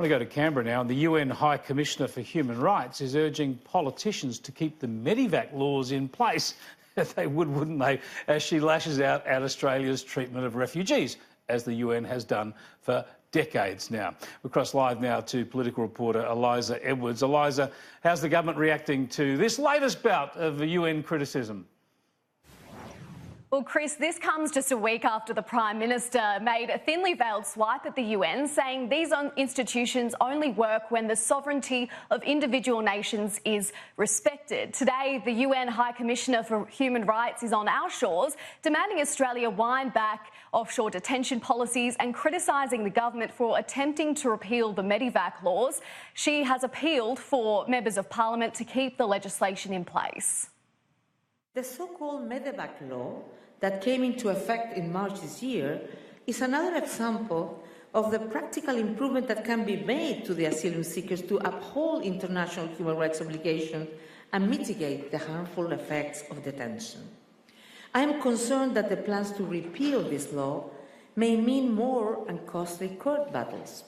I want to go to Canberra now, and the UN High Commissioner for Human Rights is urging politicians to keep the medevac laws in place. They would, wouldn't they, as she lashes out at Australia's treatment of refugees, as the UN has done for decades now. We cross live now to political reporter Eliza Edwards. Eliza, how's the government reacting to this latest bout of UN criticism? Well, Chris, this comes just a week after the Prime Minister made a thinly veiled swipe at the UN, saying these institutions only work when the sovereignty of individual nations is respected. Today, the UN High Commissioner for Human Rights is on our shores, demanding Australia wind back offshore detention policies and criticising the government for attempting to repeal the medevac laws. She has appealed for members of Parliament to keep the legislation in place. The so-called medevac law that came into effect in March this year is another example of the practical improvement that can be made to the asylum seekers to uphold international human rights obligations and mitigate the harmful effects of detention. I am concerned that the plans to repeal this law may mean more and costly court battles,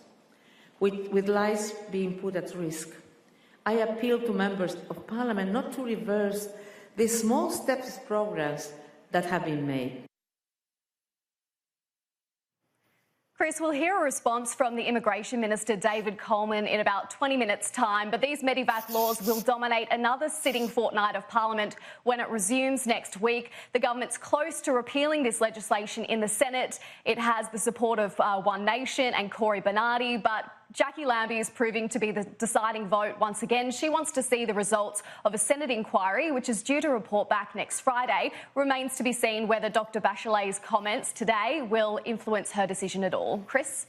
with lives being put at risk. I appeal to members of Parliament not to reverse the small steps progress that have been made. Chris, we'll hear a response from the Immigration Minister, David Coleman, in about 20 minutes' time. But these medevac laws will dominate another sitting fortnight of Parliament when it resumes next week. The government's close to repealing this legislation in the Senate. It has the support of One Nation and Cory Bernardi, but Jackie Lambie is proving to be the deciding vote once again. She wants to see the results of a Senate inquiry, which is due to report back next Friday. Remains to be seen whether Dr Bachelet's comments today will influence her decision at all. Chris?